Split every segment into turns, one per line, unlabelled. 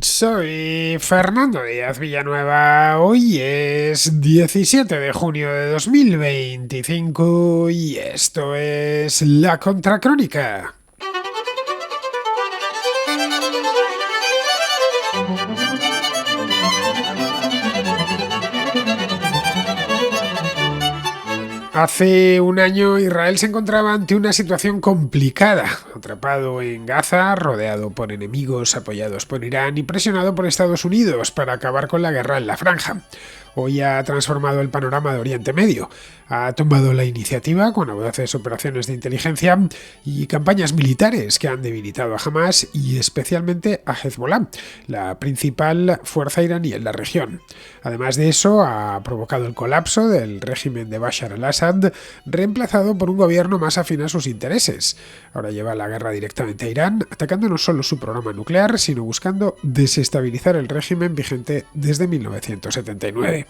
Soy Fernando Díaz Villanueva. Hoy es 17 de junio de 2025 y esto es La Contracrónica. Hace un año Israel se encontraba ante una situación complicada, atrapado en Gaza, rodeado por enemigos apoyados por Irán y presionado por Estados Unidos para acabar con la guerra en la franja. Hoy ha transformado el panorama de Oriente Medio, ha tomado la iniciativa con audaces operaciones de inteligencia y campañas militares que han debilitado a Hamas y especialmente a Hezbollah, la principal fuerza iraní en la región. Además de eso, ha provocado el colapso del régimen de Bashar al-Assad, reemplazado por un gobierno más afín a sus intereses. Ahora lleva la guerra directamente a Irán, atacando no solo su programa nuclear, sino buscando desestabilizar el régimen vigente desde 1979.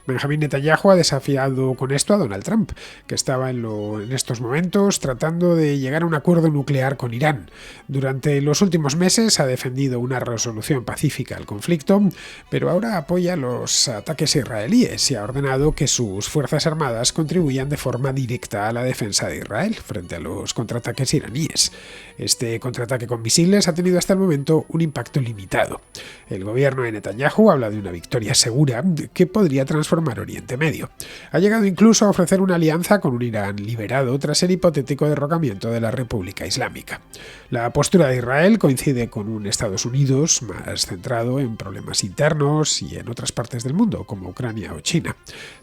Benjamín Netanyahu ha desafiado con esto a Donald Trump, que estaba en estos momentos tratando de llegar a un acuerdo nuclear con Irán. Durante los últimos meses ha defendido una resolución pacífica al conflicto, pero ahora apoya los ataques israelíes y ha ordenado que sus fuerzas armadas contribuyan de forma directa a la defensa de Israel frente a los contraataques iraníes. Este contraataque con misiles ha tenido hasta el momento un impacto limitado. El gobierno de Netanyahu habla de una victoria segura que podría transformar Oriente Medio. Ha llegado incluso a ofrecer una alianza con un Irán liberado tras el hipotético derrocamiento de la República Islámica. La postura de Israel coincide con un Estados Unidos más centrado en problemas internos y en otras partes del mundo, como Ucrania o China.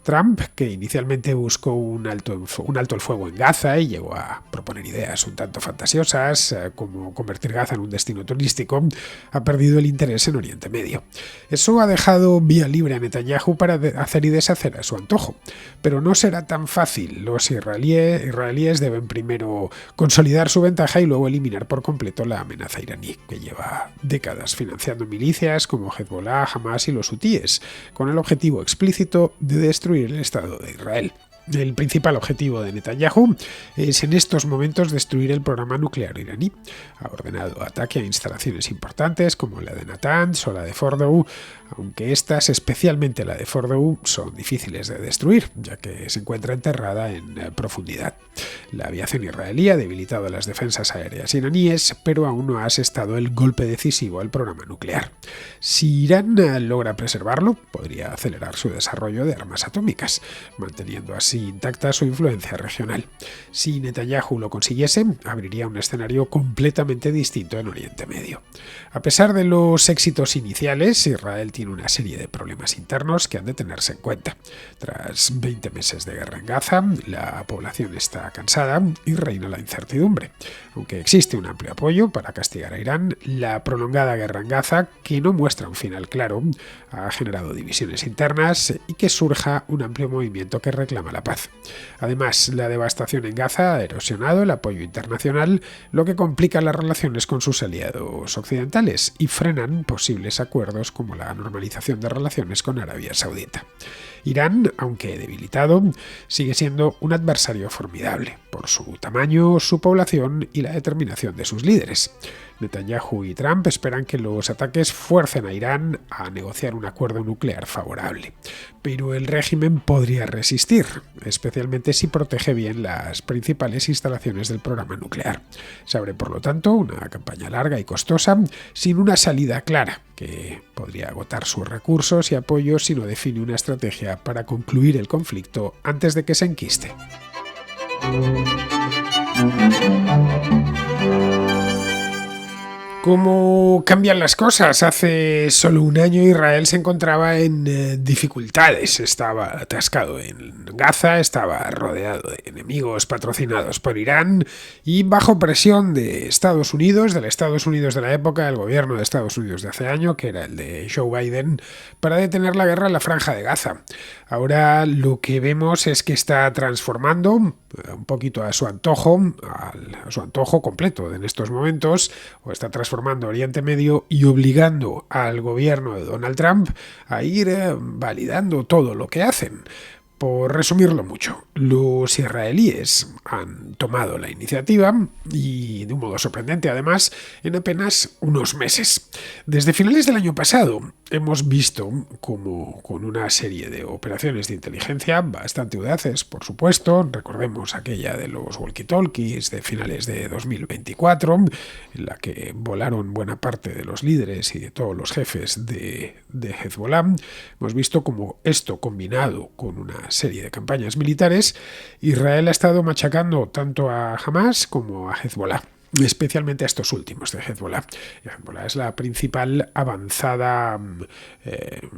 Trump, que inicialmente buscó un alto el fuego en Gaza y llegó a proponer ideas un tanto fantasiosas, como convertir Gaza en un destino turístico, ha perdido el interés en Oriente Medio. Eso ha dejado vía libre a Netanyahu para hacer y deshacer a su antojo, pero no será tan fácil. Los israelíes deben primero consolidar su ventaja y luego eliminar por completo la amenaza iraní, que lleva décadas financiando milicias como Hezbollah, Hamas y los hutíes, con el objetivo explícito de destruir el Estado de Israel. El principal objetivo de Netanyahu es en estos momentos destruir el programa nuclear iraní. Ha ordenado ataque a instalaciones importantes como la de Natanz o la de Fordow, aunque estas, especialmente la de Fordow, son difíciles de destruir, ya que se encuentra enterrada en profundidad. La aviación israelí ha debilitado las defensas aéreas iraníes, pero aún no ha asestado el golpe decisivo al programa nuclear. Si Irán logra preservarlo, podría acelerar su desarrollo de armas atómicas, manteniendo así intacta su influencia regional. Si Netanyahu lo consiguiese, abriría un escenario completamente distinto en Oriente Medio. A pesar de los éxitos iniciales, Israel tiene una serie de problemas internos que han de tenerse en cuenta. Tras 20 meses de guerra en Gaza, la población está cansada y reina la incertidumbre. Aunque existe un amplio apoyo para castigar a Irán, la prolongada guerra en Gaza, que no muestra un final claro, ha generado divisiones internas y que surja un amplio movimiento que reclama la paz. Además, la devastación en Gaza ha erosionado el apoyo internacional, lo que complica las relaciones con sus aliados occidentales y frenan posibles acuerdos como la normalización de relaciones con Arabia Saudita. Irán, aunque debilitado, sigue siendo un adversario formidable por su tamaño, su población y la determinación de sus líderes. Netanyahu y Trump esperan que los ataques fuercen a Irán a negociar un acuerdo nuclear favorable, pero el régimen podría resistir, especialmente si protege bien las principales instalaciones del programa nuclear. Se abre, por lo tanto, una campaña larga y costosa, sin una salida clara, que podría agotar sus recursos y apoyos si no define una estrategia para concluir el conflicto antes de que se enquiste. ¿Cómo cambian las cosas? Hace solo un año Israel se encontraba en dificultades, estaba atascado en Gaza, estaba rodeado de enemigos patrocinados por Irán y bajo presión de Estados Unidos, del Estados Unidos de la época, el gobierno de Estados Unidos de hace año, que era el de Joe Biden, para detener la guerra en la franja de Gaza. Ahora lo que vemos es que está transformando un poquito a su antojo completo en estos momentos, o está transformando Oriente Medio y obligando al gobierno de Donald Trump a ir validando todo lo que hacen. Por resumirlo mucho, los israelíes han tomado la iniciativa y de un modo sorprendente además en apenas unos meses. Desde finales del año pasado hemos visto como con una serie de operaciones de inteligencia bastante audaces, por supuesto, recordemos aquella de los walkie-talkies de finales de 2024, en la que volaron buena parte de los líderes y de todos los jefes de Hezbollah. Hemos visto como esto combinado con una serie de campañas militares, Israel ha estado machacando tanto a Hamas como a Hezbollah, especialmente a estos últimos de Hezbollah. Hezbollah es la principal avanzada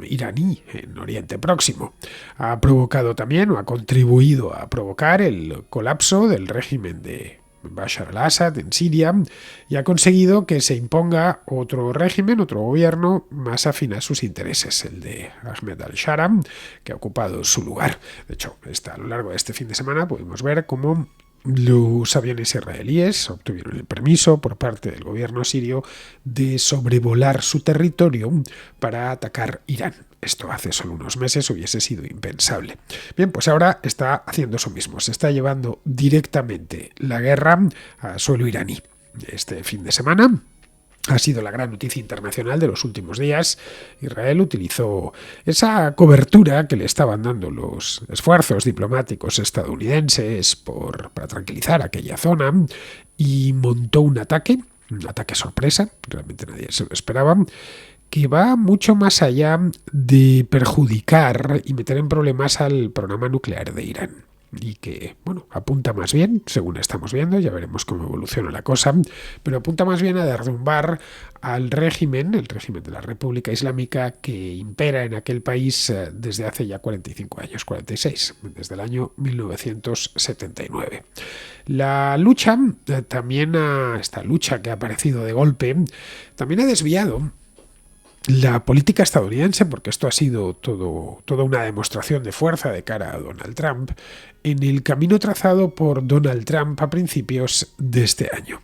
iraní en Oriente Próximo. Ha provocado también o ha contribuido a provocar el colapso del régimen de Bashar al-Assad en Siria y ha conseguido que se imponga otro régimen, otro gobierno más afín a sus intereses, el de Ahmed al-Shara, que ha ocupado su lugar. De hecho, a lo largo de este fin de semana pudimos ver cómo los aviones israelíes obtuvieron el permiso por parte del gobierno sirio de sobrevolar su territorio para atacar Irán. Esto hace solo unos meses hubiese sido impensable. Bien, pues ahora está haciendo eso mismo. Se está llevando directamente la guerra a suelo iraní. Este fin de semana ha sido la gran noticia internacional de los últimos días. Israel utilizó esa cobertura que le estaban dando los esfuerzos diplomáticos estadounidenses para tranquilizar aquella zona y montó un ataque sorpresa, realmente nadie se lo esperaba, que va mucho más allá de perjudicar y meter en problemas al programa nuclear de Irán. Y que, bueno, apunta más bien, según estamos viendo, ya veremos cómo evoluciona la cosa, pero apunta más bien a derrumbar al régimen, el régimen de la República Islámica que impera en aquel país desde hace ya 45 años, 46, desde el año 1979. La lucha, esta lucha que ha aparecido de golpe, también ha desviado la política estadounidense, porque esto ha sido toda una demostración de fuerza de cara a Donald Trump, en el camino trazado por Donald Trump a principios de este año.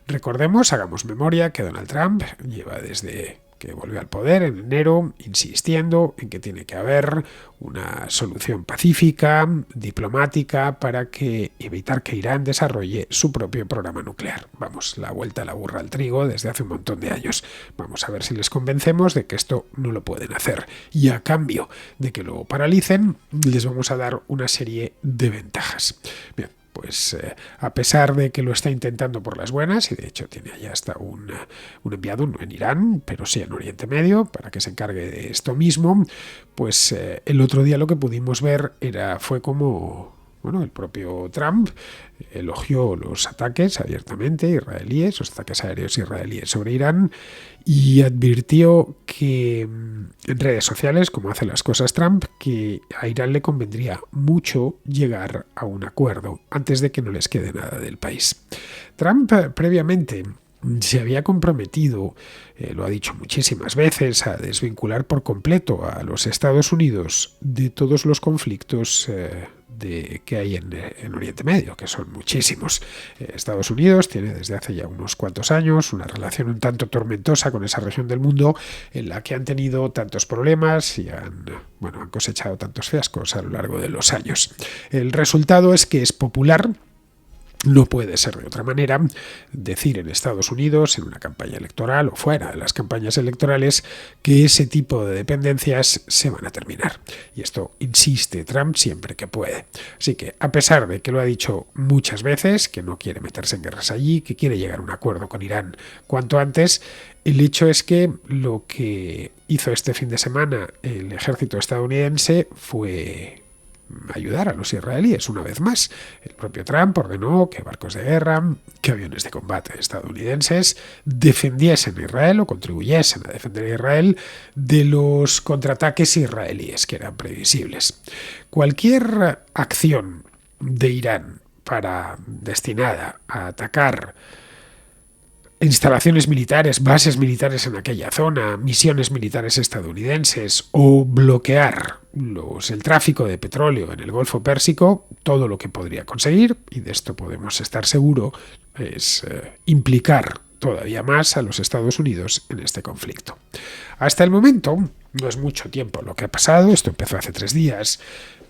Recordemos, hagamos memoria, que Donald Trump lleva desde que volvió al poder en enero insistiendo en que tiene que haber una solución pacífica, diplomática, para evitar que Irán desarrolle su propio programa nuclear. Vamos, la vuelta a la burra al trigo desde hace un montón de años. Vamos a ver si les convencemos de que esto no lo pueden hacer. Y a cambio de que lo paralicen, les vamos a dar una serie de ventajas. Bien. Pues a pesar de que lo está intentando por las buenas, y de hecho tiene allá hasta un enviado, no en Irán, pero sí en Oriente Medio, para que se encargue de esto mismo, pues el otro día lo que pudimos ver fue como el propio Trump elogió los ataques abiertamente israelíes, los ataques aéreos israelíes sobre Irán, y advirtió que en redes sociales, como hace las cosas Trump, que a Irán le convendría mucho llegar a un acuerdo antes de que no les quede nada del país. Trump previamente se había comprometido, lo ha dicho muchísimas veces, a desvincular por completo a los Estados Unidos de todos los conflictos que hay en Oriente Medio, que son muchísimos. Estados Unidos tiene desde hace ya unos cuantos años una relación un tanto tormentosa con esa región del mundo en la que han tenido tantos problemas y han cosechado tantos fiascos a lo largo de los años. El resultado es que es popular. No puede ser de otra manera decir en Estados Unidos, en una campaña electoral o fuera de las campañas electorales, que ese tipo de dependencias se van a terminar. Y esto insiste Trump siempre que puede. Así que, a pesar de que lo ha dicho muchas veces, que no quiere meterse en guerras allí, que quiere llegar a un acuerdo con Irán cuanto antes, el hecho es que lo que hizo este fin de semana el ejército estadounidense fue ayudar a los israelíes una vez más. El propio Trump ordenó que barcos de guerra, que aviones de combate estadounidenses defendiesen a Israel o contribuyesen a defender a Israel de los contraataques israelíes que eran previsibles. Cualquier acción de Irán destinada a atacar instalaciones militares, bases militares en aquella zona, misiones militares estadounidenses o bloquear el tráfico de petróleo en el Golfo Pérsico, todo lo que podría conseguir, y de esto podemos estar seguros, es implicar todavía más a los Estados Unidos en este conflicto. Hasta el momento, No es mucho tiempo lo que ha pasado, esto empezó hace 3 días.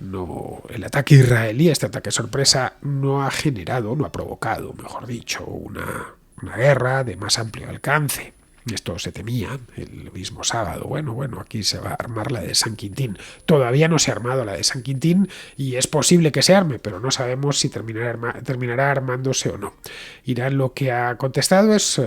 No, el ataque israelí, este ataque sorpresa, no ha provocado, mejor dicho, una guerra de más amplio alcance. Esto se temía el mismo sábado. Bueno, aquí se va a armar la de San Quintín. Todavía no se ha armado la de San Quintín y es posible que se arme, pero no sabemos si terminará armándose o no. Irán lo que ha contestado es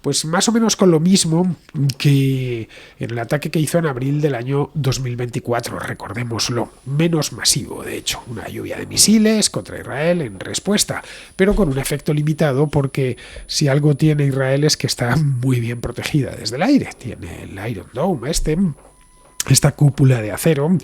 pues más o menos con lo mismo que en el ataque que hizo en abril del año 2024, recordémoslo. Menos masivo, de hecho. Una lluvia de misiles contra Israel en respuesta, pero con un efecto limitado porque si algo tiene Israel es que está muy bien protegido desde el aire. Tiene el Iron Dome, esta cúpula de acero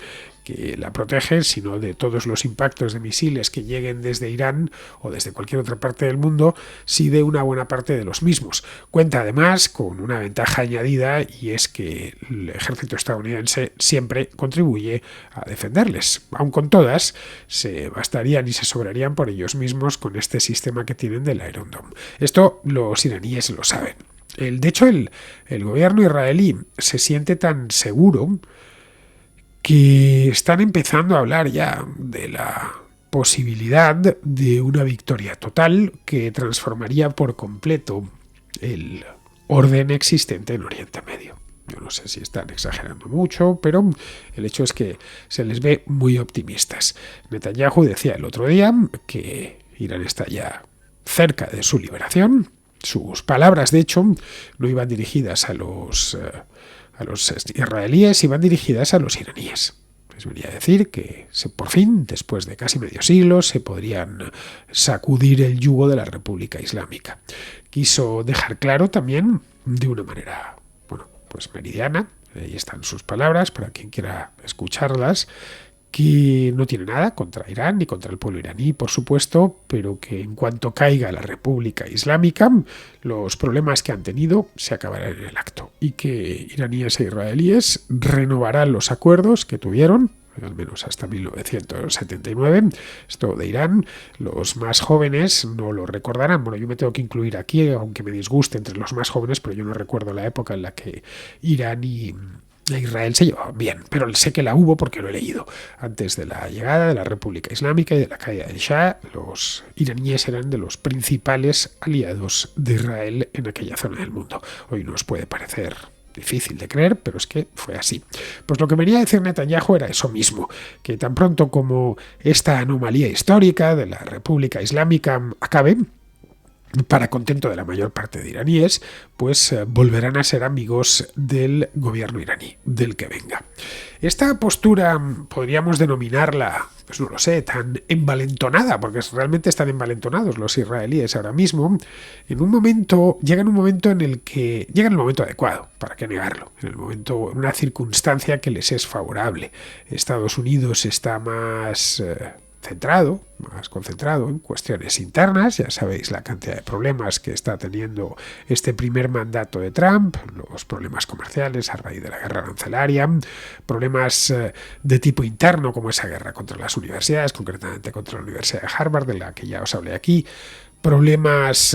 que la protege, sino de todos los impactos de misiles que lleguen desde Irán o desde cualquier otra parte del mundo, sí de una buena parte de los mismos. Cuenta además con una ventaja añadida y es que el ejército estadounidense siempre contribuye a defenderles. Aun con todas, se bastarían y se sobrarían por ellos mismos con este sistema que tienen del Iron Dome. Esto los iraníes lo saben. De hecho, el gobierno israelí se siente tan seguro que están empezando a hablar ya de la posibilidad de una victoria total que transformaría por completo el orden existente en Oriente Medio. Yo no sé si están exagerando mucho, pero el hecho es que se les ve muy optimistas. Netanyahu decía el otro día que Irán está ya cerca de su liberación. Sus palabras, de hecho, no iban dirigidas a los israelíes, iban dirigidas a los iraníes. Les venía a decir que por fin, después de casi medio siglo, se podrían sacudir el yugo de la República Islámica. Quiso dejar claro también, de una manera, pues meridiana, ahí están sus palabras para quien quiera escucharlas, que no tiene nada contra Irán ni contra el pueblo iraní, por supuesto, pero que en cuanto caiga la República Islámica, los problemas que han tenido se acabarán en el acto y que iraníes e israelíes renovarán los acuerdos que tuvieron, al menos hasta 1979. Esto de Irán, los más jóvenes no lo recordarán. Bueno, yo me tengo que incluir aquí, aunque me disguste entre los más jóvenes, pero yo no recuerdo la época en la que Irán y Israel se llevaban bien, pero sé que la hubo porque lo he leído. Antes de la llegada de la República Islámica y de la caída del Shah, los iraníes eran de los principales aliados de Israel en aquella zona del mundo. Hoy nos puede parecer difícil de creer, pero es que fue así. Pues lo que venía a decir Netanyahu era eso mismo, que tan pronto como esta anomalía histórica de la República Islámica acabe, para contento de la mayor parte de iraníes, pues volverán a ser amigos del gobierno iraní, del que venga. Esta postura podríamos denominarla, pues no lo sé, tan envalentonada, porque realmente están envalentonados los israelíes ahora mismo, llegan en un momento adecuado, para qué negarlo, en una circunstancia que les es favorable. Estados Unidos está más concentrado en cuestiones internas. Ya sabéis la cantidad de problemas que está teniendo este primer mandato de Trump, los problemas comerciales a raíz de la guerra arancelaria, problemas de tipo interno como esa guerra contra las universidades, concretamente contra la Universidad de Harvard, de la que ya os hablé aquí, problemas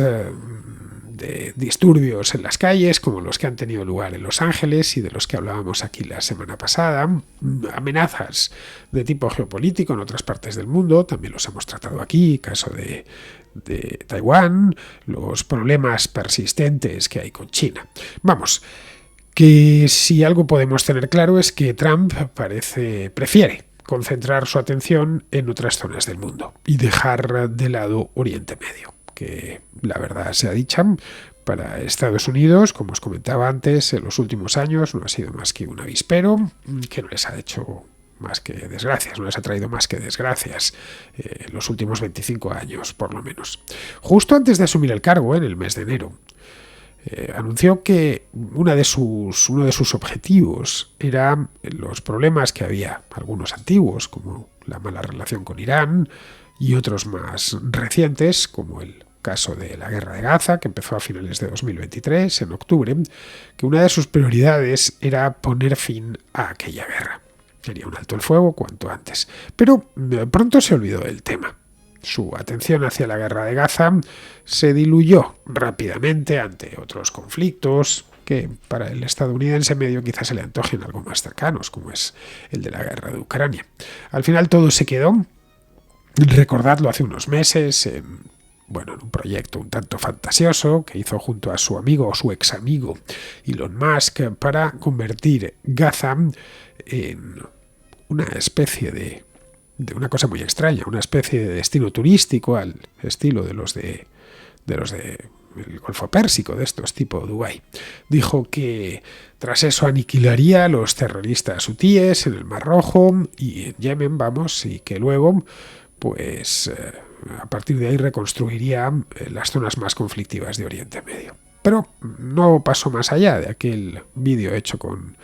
de disturbios en las calles, como los que han tenido lugar en Los Ángeles y de los que hablábamos aquí la semana pasada, amenazas de tipo geopolítico en otras partes del mundo, también los hemos tratado aquí, caso de Taiwán, los problemas persistentes que hay con China. Vamos, que si algo podemos tener claro es que Trump prefiere concentrar su atención en otras zonas del mundo y dejar de lado Oriente Medio, que la verdad sea dicha, para Estados Unidos, como os comentaba antes, en los últimos años no ha sido más que un avispero que no les ha hecho más que desgracias, no les ha traído más que desgracias en los últimos 25 años, por lo menos. Justo antes de asumir el cargo, en el mes de enero, anunció que uno de sus objetivos era los problemas que había, algunos antiguos, como la mala relación con Irán, y otros más recientes, como el caso de la guerra de Gaza, que empezó a finales de 2023, en octubre, que una de sus prioridades era poner fin a aquella guerra. Quería un alto el fuego cuanto antes. Pero pronto se olvidó del tema. Su atención hacia la guerra de Gaza se diluyó rápidamente ante otros conflictos, que para el estadounidense medio quizás se le antojen algo más cercanos, como es el de la guerra de Ucrania. Al final todo se quedó, recordadlo, hace unos meses, en un proyecto un tanto fantasioso que hizo junto a su amigo o su ex amigo Elon Musk para convertir Gaza en una especie de una cosa muy extraña, una especie de destino turístico al estilo de los de el Golfo Pérsico, de estos tipo Dubái. Dijo que tras eso aniquilaría a los terroristas hutíes en el Mar Rojo y en Yemen, y que luego, pues a partir de ahí reconstruiría las zonas más conflictivas de Oriente Medio. Pero no pasó más allá de aquel vídeo hecho con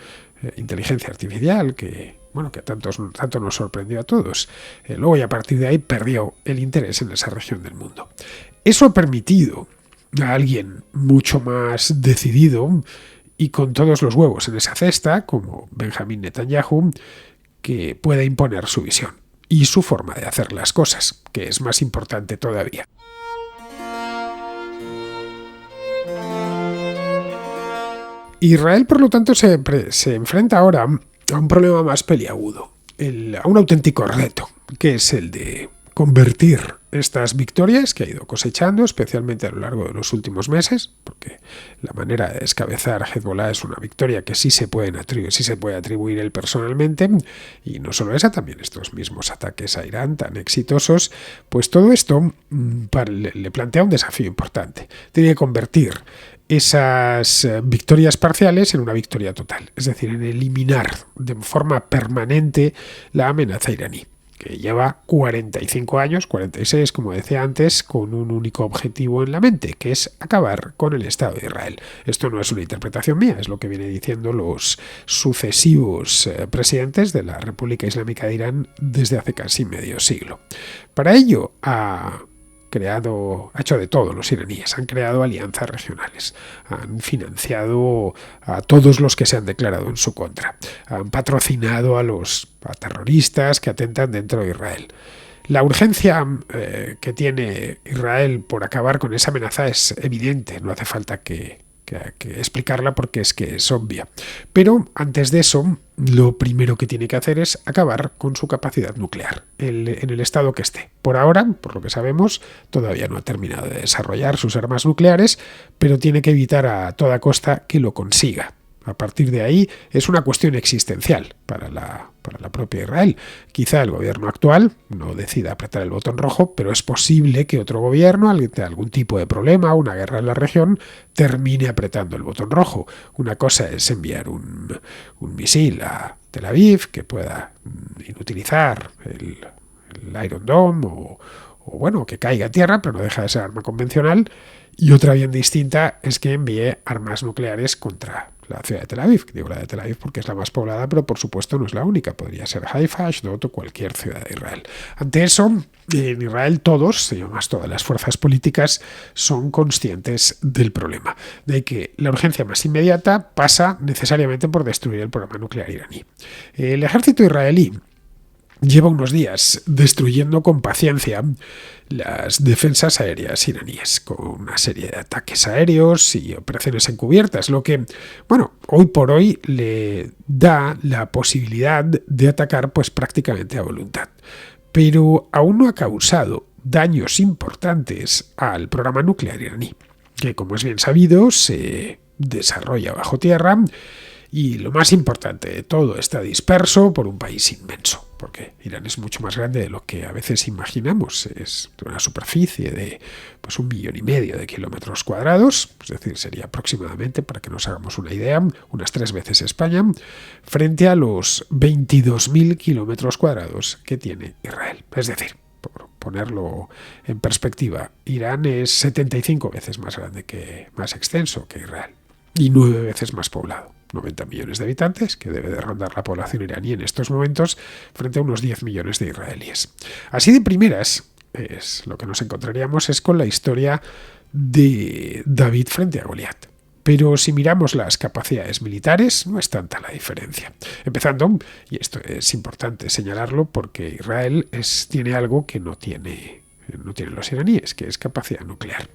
inteligencia artificial que tanto nos sorprendió a todos. Luego y a partir de ahí perdió el interés en esa región del mundo. Eso ha permitido a alguien mucho más decidido y con todos los huevos en esa cesta, como Benjamín Netanyahu, que pueda imponer su visión y su forma de hacer las cosas, que es más importante todavía. Israel, por lo tanto, se enfrenta ahora a un problema más peliagudo, a un auténtico reto, que es el de convertir estas victorias que ha ido cosechando, especialmente a lo largo de los últimos meses, porque la manera de descabezar Hezbollah es una victoria que sí se puede atribuir él personalmente, y no solo esa, también estos mismos ataques a Irán tan exitosos, pues todo esto le plantea un desafío importante. Tiene que convertir esas victorias parciales en una victoria total, es decir, en eliminar de forma permanente la amenaza iraní, que lleva 45 años, 46, como decía antes, con un único objetivo en la mente, que es acabar con el Estado de Israel. Esto no es una interpretación mía, es lo que vienen diciendo los sucesivos presidentes de la República Islámica de Irán desde hace casi medio siglo. Para ello, ha hecho de todo los iraníes, han creado alianzas regionales, han financiado a todos los que se han declarado en su contra, han patrocinado a terroristas que atentan dentro de Israel. La urgencia que tiene Israel por acabar con esa amenaza es evidente, no hace falta que explicarla porque es que es obvia. Pero antes de eso, lo primero que tiene que hacer es acabar con su capacidad nuclear en el estado que esté. Por ahora, por lo que sabemos, todavía no ha terminado de desarrollar sus armas nucleares, pero tiene que evitar a toda costa que lo consiga. A partir de ahí es una cuestión existencial para la propia Israel. Quizá el gobierno actual no decida apretar el botón rojo, pero es posible que otro gobierno, algún tipo de problema, una guerra en la región, termine apretando el botón rojo. Una cosa es enviar un misil a Tel Aviv que pueda inutilizar el Iron Dome o que caiga a tierra, pero no deja de ser arma convencional. Y otra bien distinta es que envíe armas nucleares contra la ciudad de Tel Aviv. Digo la de Tel Aviv porque es la más poblada, pero por supuesto no es la única. Podría ser Haifa, Ashdod o cualquier ciudad de Israel. Ante eso, en Israel todas las fuerzas políticas son conscientes del problema, de que la urgencia más inmediata pasa necesariamente por destruir el programa nuclear iraní. El ejército israelí lleva unos días destruyendo con paciencia las defensas aéreas iraníes, con una serie de ataques aéreos y operaciones encubiertas, lo que, hoy por hoy le da la posibilidad de atacar pues prácticamente a voluntad. Pero aún no ha causado daños importantes al programa nuclear iraní, que como es bien sabido se desarrolla bajo tierra y lo más importante de todo está disperso por un país inmenso, porque Irán es mucho más grande de lo que a veces imaginamos. Es de una superficie de 1,5 millones de kilómetros cuadrados, es decir, sería aproximadamente, para que nos hagamos una idea, unas 3 veces España, frente a los 22.000 kilómetros cuadrados que tiene Israel. Es decir, por ponerlo en perspectiva, Irán es 75 veces más grande, más extenso que Israel y 9 veces más poblado. 90 millones de habitantes, que debe de rondar la población iraní en estos momentos, frente a unos 10 millones de israelíes. Así de primeras, lo que nos encontraríamos es con la historia de David frente a Goliat. Pero si miramos las capacidades militares, no es tanta la diferencia. Empezando, y esto es importante señalarlo, porque Israel tiene algo que no tienen los iraníes, que es capacidad nuclear.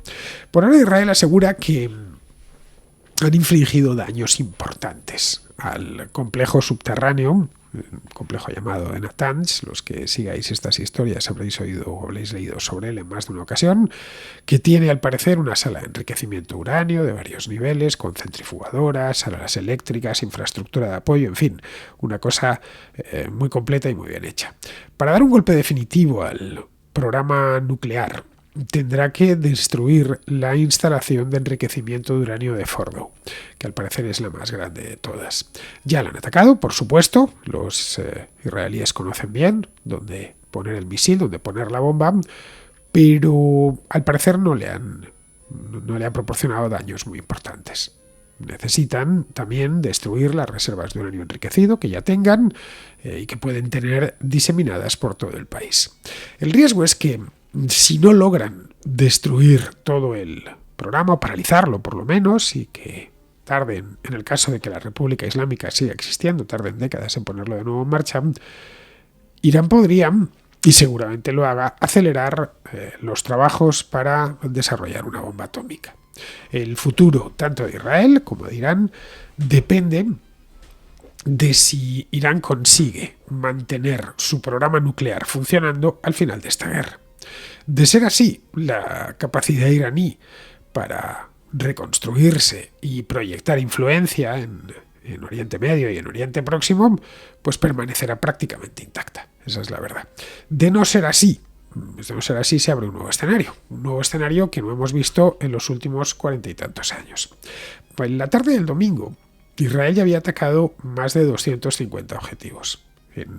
Por ahora Israel asegura que han infligido daños importantes al complejo subterráneo, un complejo llamado de Natanz. Los que sigáis estas historias habréis oído o habréis leído sobre él en más de una ocasión, que tiene al parecer una sala de enriquecimiento de uranio de varios niveles, con centrifugadoras, salas eléctricas, infraestructura de apoyo, en fin, una cosa muy completa y muy bien hecha. Para dar un golpe definitivo al programa nuclear, tendrá que destruir la instalación de enriquecimiento de uranio de Fordow, que al parecer es la más grande de todas. Ya la han atacado, por supuesto, los israelíes conocen bien dónde poner el misil, dónde poner la bomba, pero al parecer no le han proporcionado daños muy importantes. Necesitan también destruir las reservas de uranio enriquecido que ya tengan y que pueden tener diseminadas por todo el país. El riesgo es que si no logran destruir todo el programa, o paralizarlo por lo menos, y que tarden, en el caso de que la República Islámica siga existiendo, tarden décadas en ponerlo de nuevo en marcha, Irán podría, y seguramente lo haga, acelerar los trabajos para desarrollar una bomba atómica. El futuro tanto de Israel como de Irán depende de si Irán consigue mantener su programa nuclear funcionando al final de esta guerra. De ser así, la capacidad iraní para reconstruirse y proyectar influencia en Oriente Medio y en Oriente Próximo, pues permanecerá prácticamente intacta. Esa es la verdad. De no ser así, se abre un nuevo escenario que no hemos visto en los últimos 40 y tantos años. Pues en la tarde del domingo, Israel ya había atacado más de 250 objetivos.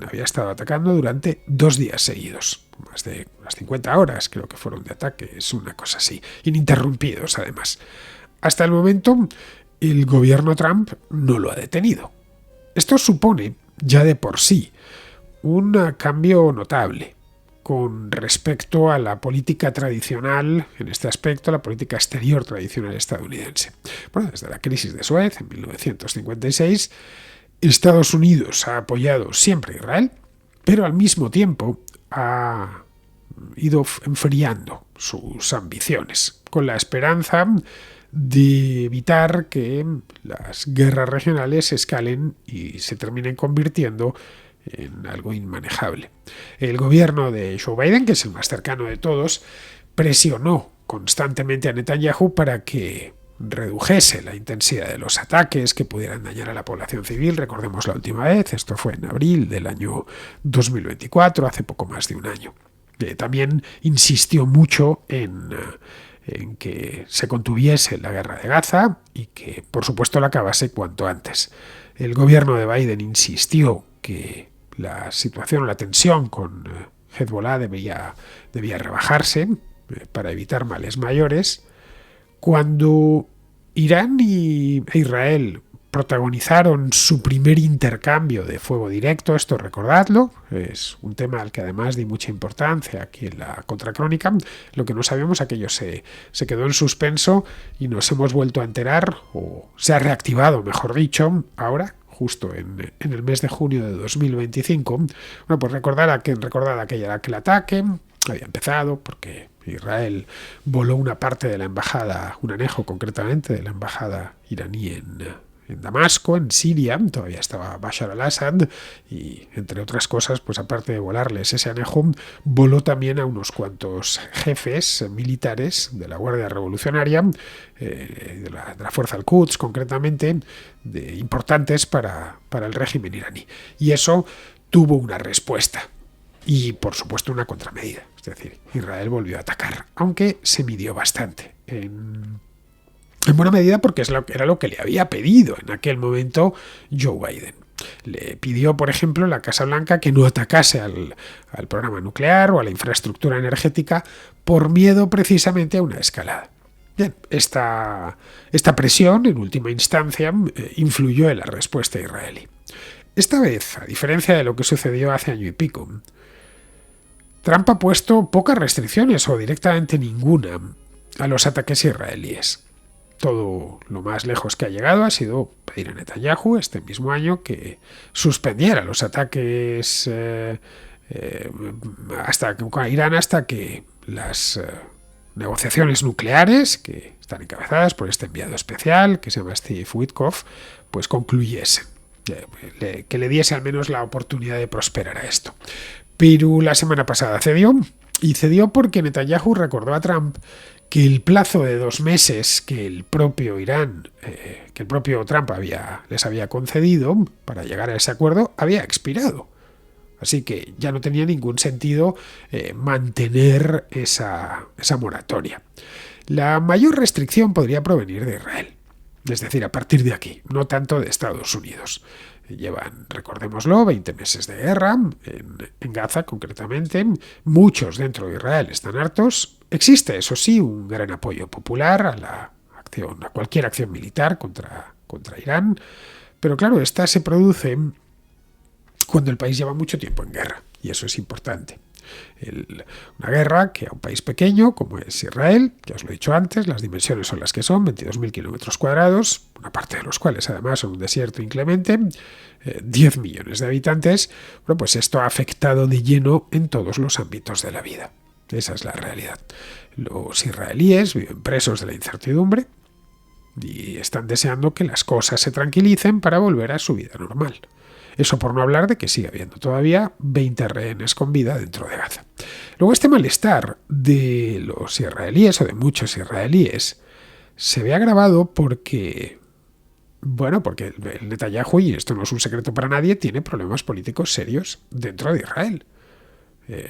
Había estado atacando durante 2 días seguidos, más de unas 50 horas creo que fueron de ataque, es una cosa así, ininterrumpidos además. Hasta el momento el gobierno Trump no lo ha detenido. Esto supone ya de por sí un cambio notable con respecto a la política tradicional, en este aspecto, la política exterior tradicional estadounidense. Bueno, desde la crisis de Suez en 1956, Estados Unidos ha apoyado siempre a Israel, pero al mismo tiempo ha ido enfriando sus ambiciones, con la esperanza de evitar que las guerras regionales escalen y se terminen convirtiendo en algo inmanejable. El gobierno de Joe Biden, que es el más cercano de todos, presionó constantemente a Netanyahu para que redujese la intensidad de los ataques que pudieran dañar a la población civil. Recordemos la última vez, esto fue en abril del año 2024, hace poco más de un año. También insistió mucho en que se contuviese la guerra de Gaza y que, por supuesto, la acabase cuanto antes. El gobierno de Biden insistió que la situación, la tensión con Hezbollah debía rebajarse para evitar males mayores. Cuando Irán e Israel protagonizaron su primer intercambio de fuego directo, esto recordadlo, es un tema al que además di mucha importancia aquí en la contracrónica. Lo que no sabíamos, aquello se quedó en suspenso y nos hemos vuelto a enterar, o se ha reactivado, mejor dicho, ahora, justo en el mes de junio de 2025. Bueno, pues recordad aquel ataque había empezado porque Israel voló una parte de la embajada, un anejo concretamente de la embajada iraní en Damasco, en Siria. Todavía estaba Bashar al-Assad y, entre otras cosas, pues aparte de volarles ese anejo, voló también a unos cuantos jefes militares de la Guardia Revolucionaria, de la Fuerza al-Quds concretamente, importantes para el régimen iraní. Y eso tuvo una respuesta y, por supuesto, una contramedida. Es decir, Israel volvió a atacar, aunque se midió bastante. En buena medida porque era lo que le había pedido en aquel momento Joe Biden. Le pidió, por ejemplo, la Casa Blanca que no atacase al programa nuclear o a la infraestructura energética por miedo precisamente a una escalada. Bien, esta presión, en última instancia, influyó en la respuesta israelí. Esta vez, a diferencia de lo que sucedió hace año y pico, Trump ha puesto pocas restricciones o directamente ninguna a los ataques israelíes. Todo lo más lejos que ha llegado ha sido pedir a Netanyahu este mismo año que suspendiera los ataques a Irán hasta que las negociaciones nucleares, que están encabezadas por este enviado especial, que se llama Steve Witkoff, pues concluyesen, que le diese al menos la oportunidad de prosperar a esto. Pero la semana pasada cedió, y cedió porque Netanyahu recordó a Trump que el plazo de 2 meses que el propio Trump les había concedido para llegar a ese acuerdo había expirado. Así que ya no tenía ningún sentido mantener esa moratoria. La mayor restricción podría provenir de Israel, es decir, a partir de aquí, no tanto de Estados Unidos. Llevan, recordémoslo, 20 meses de guerra, en Gaza concretamente. Muchos dentro de Israel están hartos. Existe, eso sí, un gran apoyo popular a cualquier acción militar contra Irán. Pero claro, esta se produce cuando el país lleva mucho tiempo en guerra, y eso es importante. Una guerra que a un país pequeño como es Israel, ya os lo he dicho antes, las dimensiones son las que son, 22.000 kilómetros cuadrados, una parte de los cuales además son un desierto inclemente, 10 millones de habitantes, bueno, pues esto ha afectado de lleno en todos los ámbitos de la vida. Esa es la realidad. Los israelíes viven presos de la incertidumbre y están deseando que las cosas se tranquilicen para volver a su vida normal. Eso por no hablar de que sigue habiendo todavía 20 rehenes con vida dentro de Gaza. Luego este malestar de los israelíes o de muchos israelíes se ve agravado porque el Netanyahu, y esto no es un secreto para nadie, tiene problemas políticos serios dentro de Israel.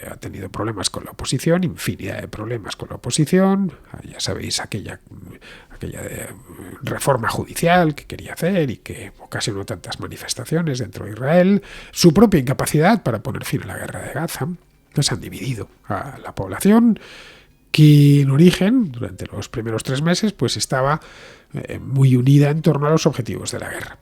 Ha tenido problemas con la oposición, infinidad de problemas con la oposición, ya sabéis aquella reforma judicial que quería hacer y que ocasionó tantas manifestaciones dentro de Israel, su propia incapacidad para poner fin a la guerra de Gaza. Pues han dividido a la población, que en origen, durante los primeros 3 meses, pues estaba muy unida en torno a los objetivos de la guerra.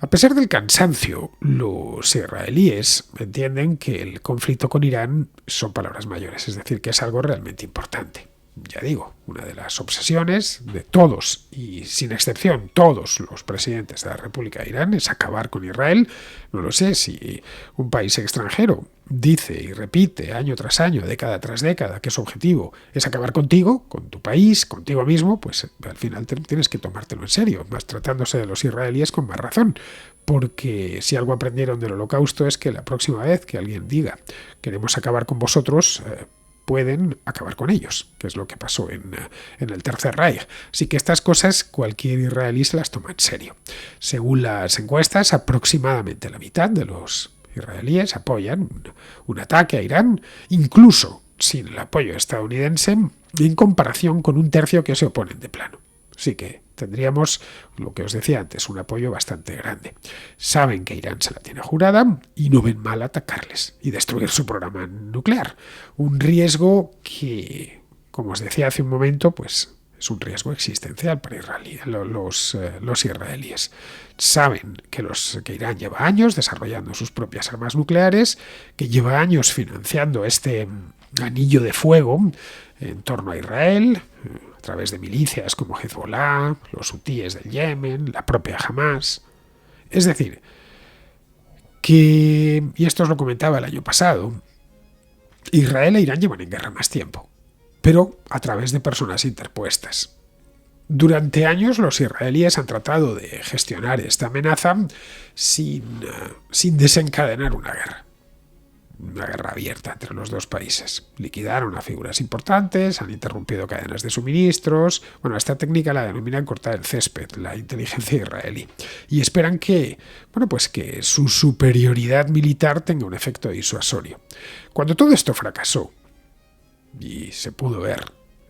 A pesar del cansancio, los israelíes entienden que el conflicto con Irán son palabras mayores, es decir, que es algo realmente importante. Ya digo, una de las obsesiones de todos, y sin excepción todos los presidentes de la República de Irán, es acabar con Israel. No lo sé, si un país extranjero dice y repite año tras año, década tras década, que su objetivo es acabar contigo, con tu país, contigo mismo, pues al final tienes que tomártelo en serio, más tratándose de los israelíes con más razón. Porque si algo aprendieron del Holocausto es que la próxima vez que alguien diga queremos acabar con vosotros, pueden acabar con ellos, que es lo que pasó en el Tercer Reich. Así que estas cosas cualquier israelí se las toma en serio. Según las encuestas, aproximadamente la mitad de los israelíes apoyan un ataque a Irán, incluso sin el apoyo estadounidense, en comparación con 1/3 que se oponen de plano. Así que tendríamos, lo que os decía antes, un apoyo bastante grande. Saben que Irán se la tiene jurada y no ven mal atacarles y destruir su programa nuclear. Un riesgo que, como os decía hace un momento, pues es un riesgo existencial para los israelíes. Saben que Irán lleva años desarrollando sus propias armas nucleares, que lleva años financiando este anillo de fuego en torno a Israel, a través de milicias como Hezbollah, los hutíes del Yemen, la propia Hamas. Es decir, que, y esto os lo comentaba el año pasado, Israel e Irán llevan en guerra más tiempo, pero a través de personas interpuestas. Durante años los israelíes han tratado de gestionar esta amenaza sin desencadenar una guerra abierta entre los dos países. Liquidaron a figuras importantes, han interrumpido cadenas de suministros. Bueno, esta técnica la denominan cortar el césped, la inteligencia israelí. Y esperan que su superioridad militar tenga un efecto disuasorio. Cuando todo esto fracasó, y se pudo ver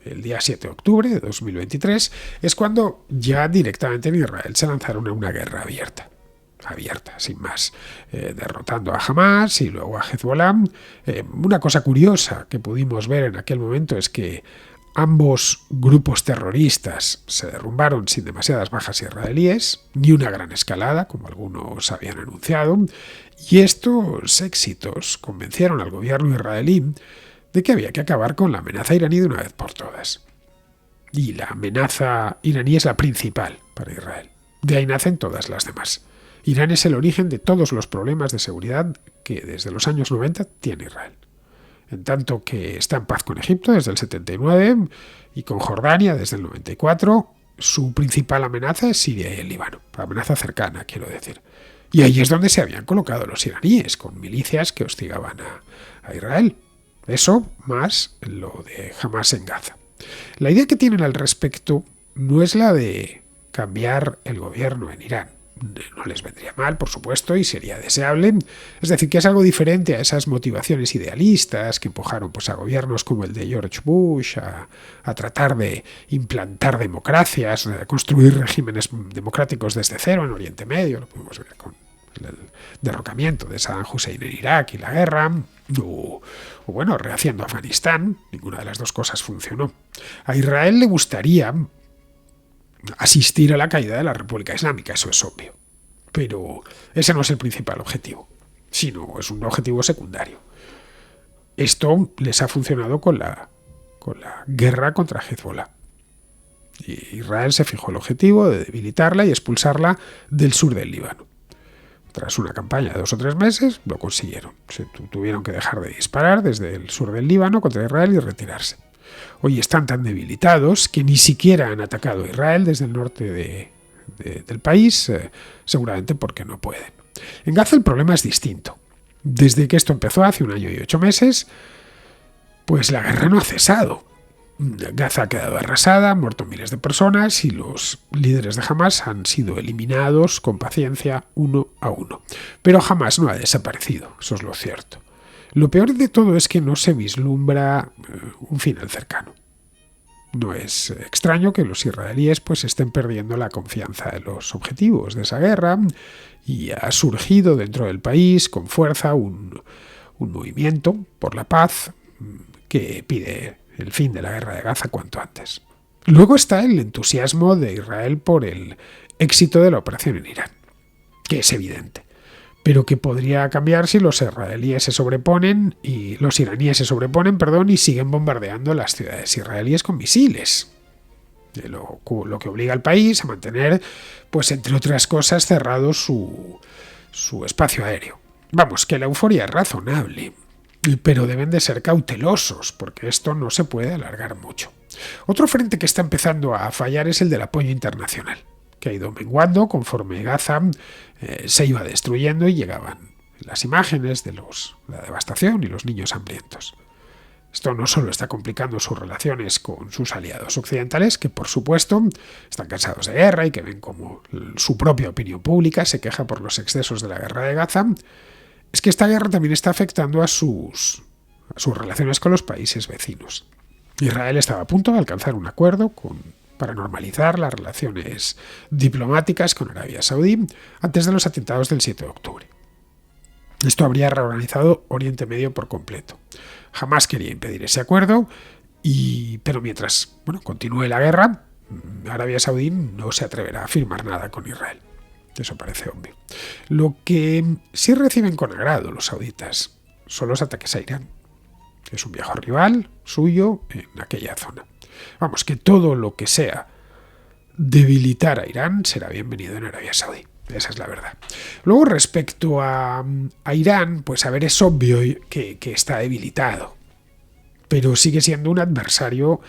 el día 7 de octubre de 2023, es cuando ya directamente en Israel se lanzaron a una guerra abierta, sin más, derrotando a Hamas y luego a Hezbollah. Una cosa curiosa que pudimos ver en aquel momento es que ambos grupos terroristas se derrumbaron sin demasiadas bajas israelíes, ni una gran escalada, como algunos habían anunciado, y estos éxitos convencieron al gobierno israelí de que había que acabar con la amenaza iraní de una vez por todas. Y la amenaza iraní es la principal para Israel. De ahí nacen todas las demás. Irán es el origen de todos los problemas de seguridad que desde los años 90 tiene Israel. en tanto que está en paz con Egipto desde el 79 y con Jordania desde el 94, su principal amenaza es Siria y el Líbano, amenaza cercana, quiero decir. Y ahí es donde se habían colocado los iraníes, con milicias que hostigaban a Israel. Eso más lo de Hamas en Gaza. La idea que tienen al respecto no es la de cambiar el gobierno en Irán. No les vendría mal, por supuesto, y sería deseable. Es decir, que es algo diferente a esas motivaciones idealistas que empujaron pues, a gobiernos como el de George Bush a tratar de implantar democracias, a construir regímenes democráticos desde cero en Oriente Medio. Lo podemos ver con el derrocamiento de Saddam Hussein en Irak y la guerra, o bueno, rehaciendo Afganistán. Ninguna de las dos cosas funcionó. A Israel le gustaría asistir a la caída de la República Islámica, eso es obvio. Pero ese no es el principal objetivo, sino es un objetivo secundario. Esto les ha funcionado con la guerra contra Hezbollah. Y Israel se fijó el objetivo de debilitarla y expulsarla del sur del Líbano. Tras una campaña de 2 o 3 meses, lo consiguieron. Tuvieron que dejar de disparar desde el sur del Líbano contra Israel y retirarse. Hoy están tan debilitados que ni siquiera han atacado a Israel desde el norte del país, seguramente porque no pueden. En Gaza el problema es distinto. Desde que esto empezó hace 1 año y 8 meses, pues la guerra no ha cesado. Gaza ha quedado arrasada, han muerto miles de personas y los líderes de Hamas han sido eliminados con paciencia uno a uno. Pero Hamas no ha desaparecido, eso es lo cierto. Lo peor de todo es que no se vislumbra un final cercano. No es extraño que los israelíes pues estén perdiendo la confianza en los objetivos de esa guerra y ha surgido dentro del país con fuerza un movimiento por la paz que pide el fin de la guerra de Gaza cuanto antes. Luego está el entusiasmo de Israel por el éxito de la operación en Irán, que es evidente, pero que podría cambiar si los israelíes se sobreponen y los iraníes se sobreponen, y siguen bombardeando las ciudades israelíes con misiles. Lo que obliga al país a mantener, pues entre otras cosas, cerrado su espacio aéreo. Vamos, que la euforia es razonable, pero deben de ser cautelosos, porque esto no se puede alargar mucho. Otro frente que está empezando a fallar es el del apoyo internacional, que ha ido menguando conforme Gaza se iba destruyendo y llegaban las imágenes de la devastación y los niños hambrientos. Esto no solo está complicando sus relaciones con sus aliados occidentales, que por supuesto están cansados de guerra y que ven como su propia opinión pública se queja por los excesos de la guerra de Gaza, es que esta guerra también está afectando a sus relaciones con los países vecinos. Israel estaba a punto de alcanzar un acuerdo para normalizar las relaciones diplomáticas con Arabia Saudí antes de los atentados del 7 de octubre. Esto habría reorganizado Oriente Medio por completo. Jamás quería impedir ese acuerdo, pero mientras continúe la guerra, Arabia Saudí no se atreverá a firmar nada con Israel. Eso parece obvio. Lo que sí reciben con agrado los sauditas son los ataques a Irán, que es un viejo rival suyo en aquella zona. Vamos, que todo lo que sea debilitar a Irán será bienvenido en Arabia Saudí. Esa es la verdad. Luego, respecto a Irán, pues a ver, es obvio que está debilitado, pero sigue siendo un adversario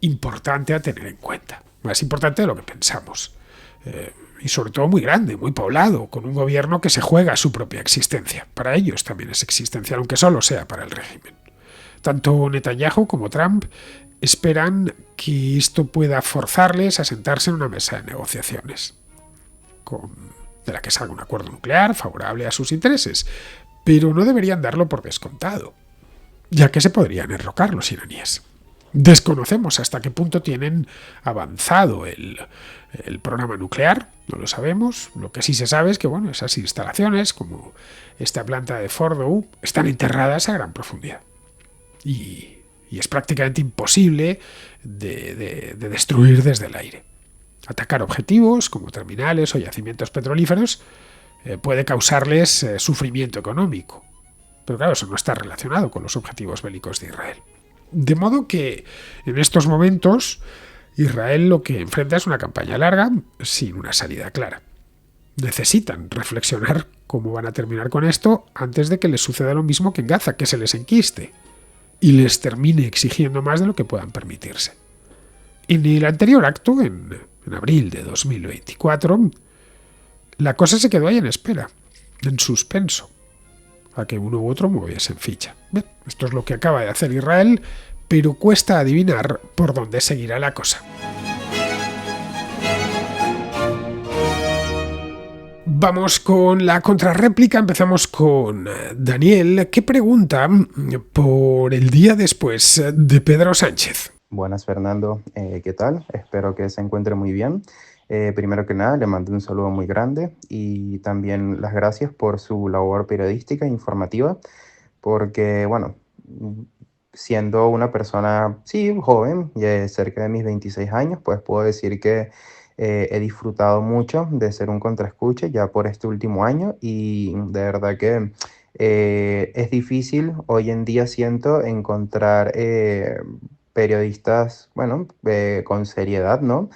importante a tener en cuenta. Más importante de lo que pensamos. Y sobre todo muy grande, muy poblado, con un gobierno que se juega su propia existencia. Para ellos también es existencial, aunque solo sea para el régimen. Tanto Netanyahu como Trump esperan que esto pueda forzarles a sentarse en una mesa de negociaciones, de la que salga un acuerdo nuclear favorable a sus intereses, pero no deberían darlo por descontado, ya que se podrían enrocar los iraníes. Desconocemos hasta qué punto tienen avanzado el programa nuclear, no lo sabemos. Lo que sí se sabe es que esas instalaciones, como esta planta de Fordow, están enterradas a gran profundidad. Y es prácticamente imposible de destruir desde el aire. Atacar objetivos como terminales o yacimientos petrolíferos puede causarles sufrimiento económico. Pero claro, eso no está relacionado con los objetivos bélicos de Israel. De modo que en estos momentos Israel lo que enfrenta es una campaña larga sin una salida clara. Necesitan reflexionar cómo van a terminar con esto antes de que les suceda lo mismo que en Gaza, que se les enquiste. y les termine exigiendo más de lo que puedan permitirse. En el anterior acto, en abril de 2024, la cosa se quedó ahí en espera, en suspenso, a que uno u otro moviese en ficha. Bien, esto es lo que acaba de hacer Israel, pero cuesta adivinar por dónde seguirá la cosa. Vamos con la contrarréplica. Empezamos con Daniel, que pregunta por el día después de Pedro Sánchez.
Buenas, Fernando. ¿Qué tal? Espero que se encuentre muy bien. Primero que nada, le mando un saludo muy grande y también las gracias por su labor periodística e informativa, porque, bueno, siendo una persona, sí, joven, cerca de mis 26 años, pues puedo decir que he disfrutado mucho de ser un contraescucha ya por este último año y de verdad que es difícil hoy en día, siento, encontrar periodistas, bueno, con seriedad, ¿no?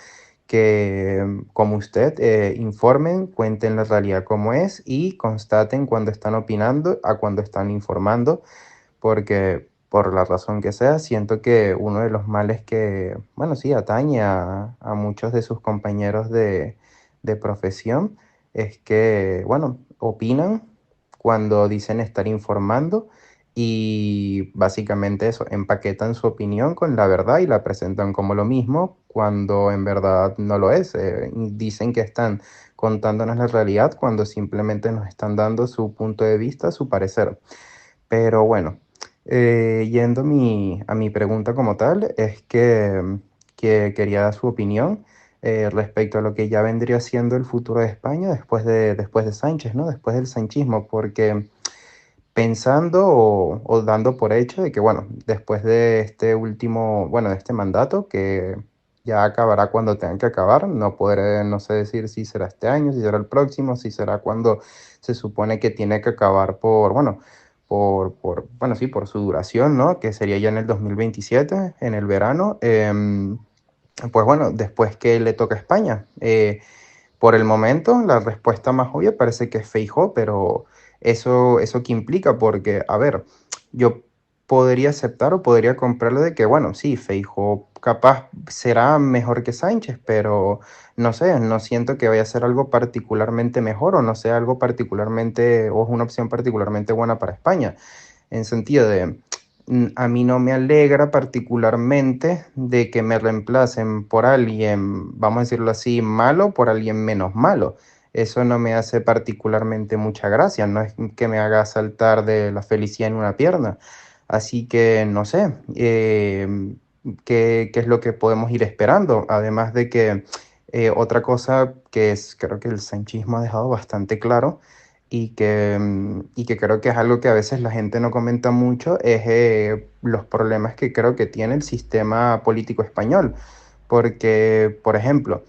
Que como usted informen, cuenten la realidad como es y constaten cuando están opinando a cuando están informando, porque por la razón que sea, siento que uno de los males que, bueno, sí, atañe a muchos de sus compañeros de profesión es que, bueno, opinan cuando dicen estar informando y básicamente eso, empaquetan su opinión con la verdad y la presentan como lo mismo cuando en verdad no lo es. Y dicen que están contándonos la realidad cuando simplemente nos están dando su punto de vista, su parecer. Pero bueno, yendo a mi pregunta como tal, es que quería dar su opinión respecto a lo que ya vendría siendo el futuro de España después de Sánchez, ¿no? Después del sanchismo, porque pensando o dando por hecho de que, bueno, después de este último, bueno, de este mandato, que ya acabará cuando tenga que acabar, no podré, no sé decir si será este año, si será el próximo, si será cuando se supone que tiene que acabar por, bueno, bueno, sí, por su duración, ¿no? Que sería ya en el 2027, en el verano. Pues bueno, después que le toca a España. Por el momento, la respuesta más obvia parece que es Feijóo, pero eso qué implica, porque, a ver, yo podría aceptar o podría comprarlo de que, bueno, sí, Feijóo capaz será mejor que Sánchez, pero no sé, no siento que vaya a ser algo particularmente mejor o no sea algo particularmente, o es una opción particularmente buena para España, en sentido de a mí no me alegra particularmente de que me reemplacen por alguien, vamos a decirlo así, malo, por alguien menos malo. Eso no me hace particularmente mucha gracia, no es que me haga saltar de la felicidad en una pierna. Así que no sé, qué es lo que podemos ir esperando. Además de que otra cosa que es, creo que el sanchismo ha dejado bastante claro y que creo que es algo que a veces la gente no comenta mucho, es los problemas que creo que tiene el sistema político español. Porque, por ejemplo,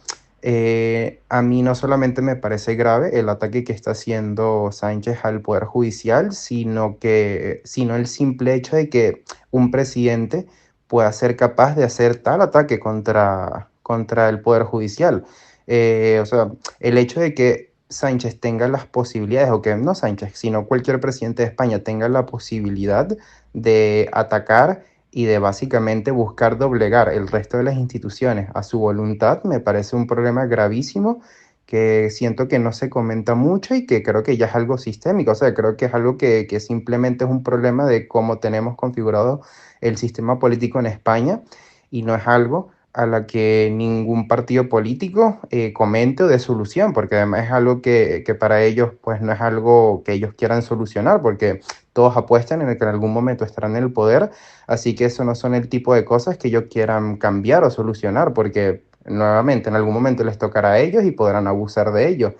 a mí no solamente me parece grave el ataque que está haciendo Sánchez al Poder Judicial, sino el simple hecho de que un presidente pueda ser capaz de hacer tal ataque contra el Poder Judicial. O sea, el hecho de que Sánchez tenga las posibilidades, o que no Sánchez, sino cualquier presidente de España tenga la posibilidad de atacar y de básicamente buscar doblegar el resto de las instituciones a su voluntad, me parece un problema gravísimo que siento que no se comenta mucho y que creo que ya es algo sistémico. O sea, creo que es algo que simplemente es un problema de cómo tenemos configurado el sistema político en España y no es algo a la que ningún partido político comente o dé solución, porque además es algo que para ellos pues no es algo que ellos quieran solucionar, porque todos apuestan en el que en algún momento estarán en el poder, así que eso no son el tipo de cosas que ellos quieran cambiar o solucionar, porque nuevamente en algún momento les tocará a ellos y podrán abusar de ello.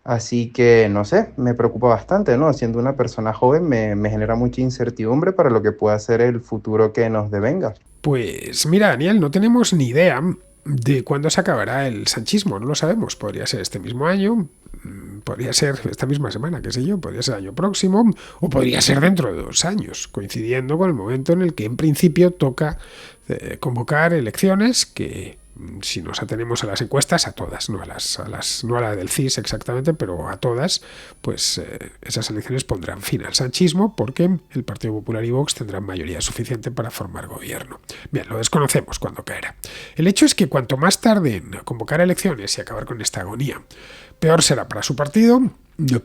Así que, no sé, me preocupa bastante, ¿no? Siendo una persona joven me genera mucha incertidumbre para lo que pueda ser el futuro que nos devenga.
Pues mira, Daniel, no tenemos ni idea de cuándo se acabará el sanchismo, no lo sabemos. Podría ser este mismo año, podría ser esta misma semana, qué sé yo, podría ser el año próximo, o podría ser dentro de 2 años, coincidiendo con el momento en el que en principio toca convocar elecciones que Si nos atenemos a las encuestas, a todas, no a la del CIS exactamente, pero a todas, pues esas elecciones pondrán fin al sanchismo porque el Partido Popular y Vox tendrán mayoría suficiente para formar gobierno. Bien, lo desconocemos cuándo caerá. El hecho es que cuanto más tarde en convocar elecciones y acabar con esta agonía, peor será para su partido,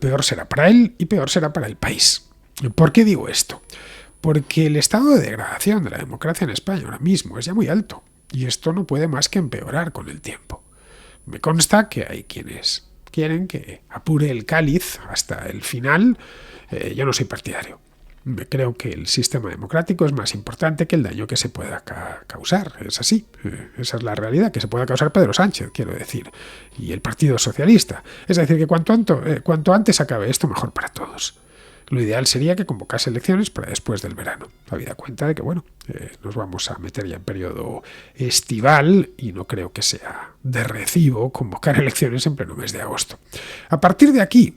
peor será para él y peor será para el país. ¿Por qué digo esto? Porque el estado de degradación de la democracia en España ahora mismo es ya muy alto y esto no puede más que empeorar con el tiempo. Me consta que hay quienes quieren que apure el cáliz hasta el final. Yo no soy partidario. Creo que el sistema democrático es más importante que el daño que se pueda causar. Es así. Esa es la realidad, que se pueda causar Pedro Sánchez, quiero decir, y el Partido Socialista. Es decir, que cuanto antes acabe esto, mejor para todos. Lo ideal sería que convocase elecciones para después del verano. Habida cuenta de que, bueno, nos vamos a meter ya en periodo estival y no creo que sea de recibo convocar elecciones en pleno mes de agosto. A partir de aquí,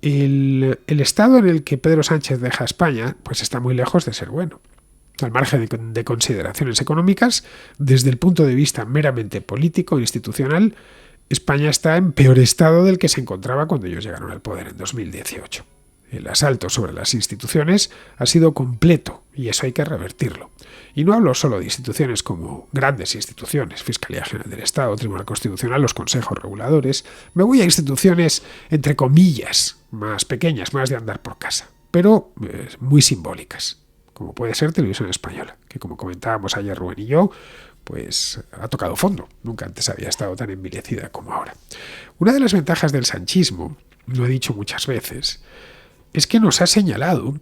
el estado en el que Pedro Sánchez deja España pues está muy lejos de ser bueno. Al margen de consideraciones económicas, desde el punto de vista meramente político e institucional, España está en peor estado del que se encontraba cuando ellos llegaron al poder en 2018. El asalto sobre las instituciones ha sido completo y eso hay que revertirlo. Y no hablo solo de instituciones como grandes instituciones, Fiscalía General del Estado, Tribunal Constitucional, los consejos reguladores. Me voy a instituciones, entre comillas, más pequeñas, más de andar por casa, pero muy simbólicas, como puede ser Televisión Española, que como comentábamos ayer Rubén y yo, pues ha tocado fondo. Nunca antes había estado tan envilecida como ahora. Una de las ventajas del sanchismo, lo he dicho muchas veces, es que nos ha señalado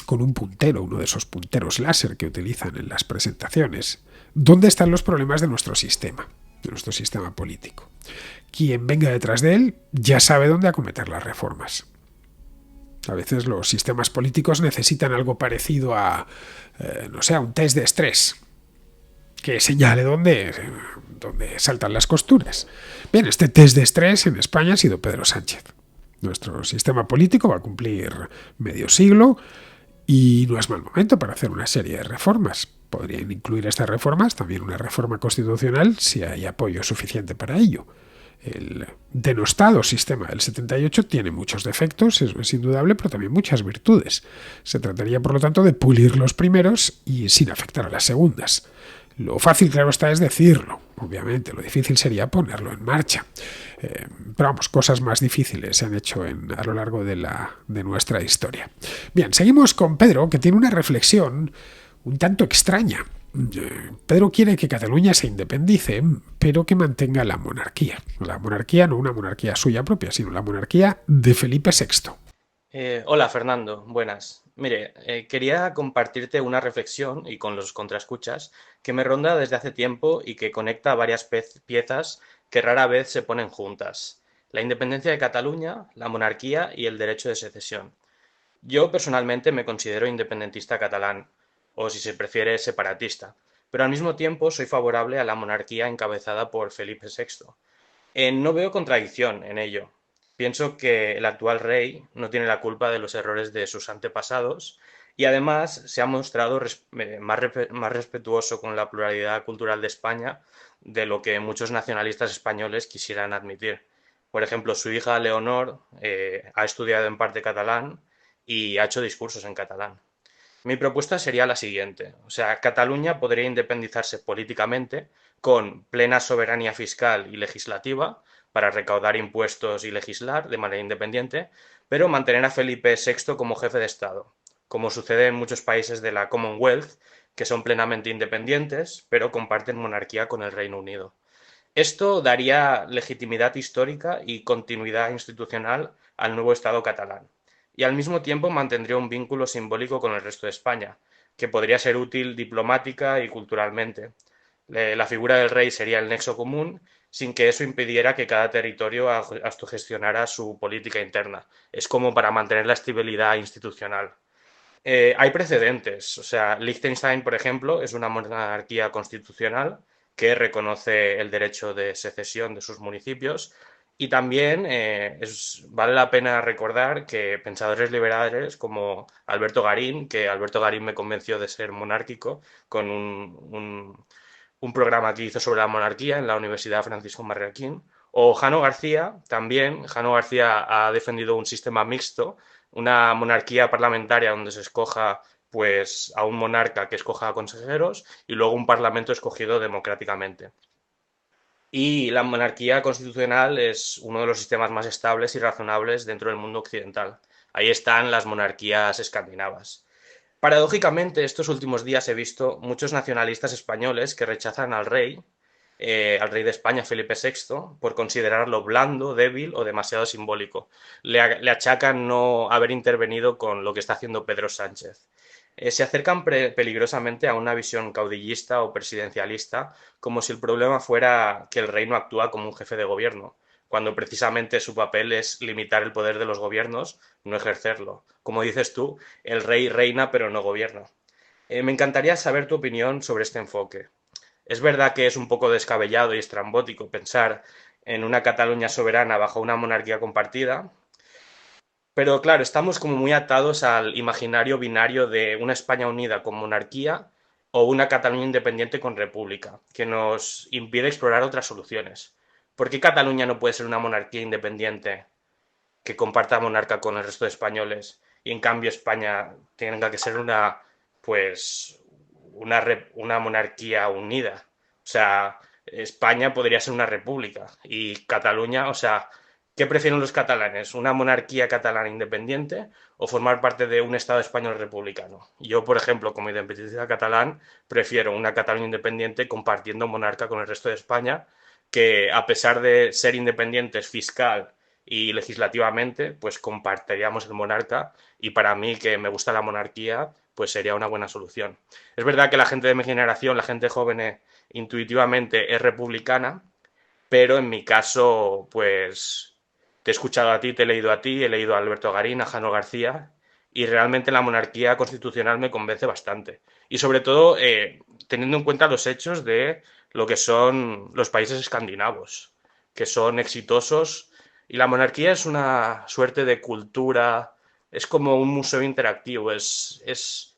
con un puntero, uno de esos punteros láser que utilizan en las presentaciones, dónde están los problemas de nuestro sistema político. Quien venga detrás de él ya sabe dónde acometer las reformas. A veces los sistemas políticos necesitan algo parecido a, no sé, a un test de estrés que señale dónde saltan las costuras. Bien, este test de estrés en España ha sido Pedro Sánchez. Nuestro sistema político va a cumplir medio siglo y no es mal momento para hacer una serie de reformas. Podrían incluir estas reformas también una reforma constitucional si hay apoyo suficiente para ello. El denostado sistema del 78 tiene muchos defectos, eso es indudable, pero también muchas virtudes. Se trataría, por lo tanto, de pulir los primeros y sin afectar a las segundas. Lo fácil, claro está, es decirlo, obviamente. Lo difícil sería ponerlo en marcha. Pero vamos, cosas más difíciles se han hecho a lo largo de nuestra historia. Bien, seguimos con Pedro, que tiene una reflexión un tanto extraña. Pedro quiere que Cataluña se independice, pero que mantenga la monarquía. La monarquía, no una monarquía suya propia, sino la monarquía de Felipe VI.
Hola Fernando, buenas. Mire, quería compartirte una reflexión y con los contraescuchas que me ronda desde hace tiempo y que conecta varias piezas que rara vez se ponen juntas. La independencia de Cataluña, la monarquía y el derecho de secesión. Yo personalmente me considero independentista catalán, o si se prefiere separatista, pero al mismo tiempo soy favorable a la monarquía encabezada por Felipe VI. No veo contradicción en ello. Pienso que el actual rey no tiene la culpa de los errores de sus antepasados y además se ha mostrado más respetuoso con la pluralidad cultural de España de lo que muchos nacionalistas españoles quisieran admitir. Por ejemplo, su hija Leonor ha estudiado en parte catalán y ha hecho discursos en catalán. Mi propuesta sería la siguiente. O sea, Cataluña podría independizarse políticamente con plena soberanía fiscal y legislativa para recaudar impuestos y legislar de manera independiente, pero mantener a Felipe VI como jefe de Estado, como sucede en muchos países de la Commonwealth, que son plenamente independientes, pero comparten monarquía con el Reino Unido. Esto daría legitimidad histórica y continuidad institucional al nuevo Estado catalán, y al mismo tiempo mantendría un vínculo simbólico con el resto de España, que podría ser útil diplomática y culturalmente. La figura del rey sería el nexo común, sin que eso impidiera que cada territorio autogestionara su política interna. Es como para mantener la estabilidad institucional. Hay precedentes, o sea, Liechtenstein, por ejemplo, es una monarquía constitucional que reconoce el derecho de secesión de sus municipios y también vale la pena recordar que pensadores liberales como Alberto Garín, que Alberto Garín me convenció de ser monárquico con un programa que hizo sobre la monarquía en la Universidad Francisco Marroquín. O Jano García, también. Jano García ha defendido un sistema mixto, una monarquía parlamentaria donde se escoja pues a un monarca que escoja a consejeros y luego un parlamento escogido democráticamente. Y la monarquía constitucional es uno de los sistemas más estables y razonables dentro del mundo occidental. Ahí están las monarquías escandinavas. Paradójicamente, estos últimos días he visto muchos nacionalistas españoles que rechazan al rey de España, Felipe VI, por considerarlo blando, débil o demasiado simbólico. Le achacan no haber intervenido con lo que está haciendo Pedro Sánchez. Se acercan peligrosamente a una visión caudillista o presidencialista, como si el problema fuera que el rey no actúa como un jefe de gobierno, cuando precisamente su papel es limitar el poder de los gobiernos, no ejercerlo. Como dices tú, el rey reina pero no gobierna. Me encantaría saber tu opinión sobre este enfoque. Es verdad que es un poco descabellado y estrambótico pensar en una Cataluña soberana bajo una monarquía compartida, pero claro, estamos como muy atados al imaginario binario de una España unida con monarquía o una Cataluña independiente con república, que nos impide explorar otras soluciones. ¿Por qué Cataluña no puede ser una monarquía independiente que comparta monarca con el resto de españoles y en cambio España tenga que ser pues, una monarquía unida? O sea, España podría ser una república y Cataluña, o sea, ¿qué prefieren los catalanes? ¿Una monarquía catalana independiente o formar parte de un Estado español republicano? Yo, por ejemplo, como independentista catalán, prefiero una Cataluña independiente compartiendo monarca con el resto de España, que a pesar de ser independientes fiscal y legislativamente, pues compartiríamos el monarca y para mí, que me gusta la monarquía, pues sería una buena solución. Es verdad que la gente de mi generación, la gente joven, intuitivamente es republicana, pero en mi caso, pues te he escuchado a ti, te he leído a ti, he leído a Alberto Garín, a Jano García, y realmente la monarquía constitucional me convence bastante. Y sobre todo, teniendo en cuenta los hechos de lo que son los países escandinavos, que son exitosos, y la monarquía es una suerte de cultura, es como un museo interactivo, es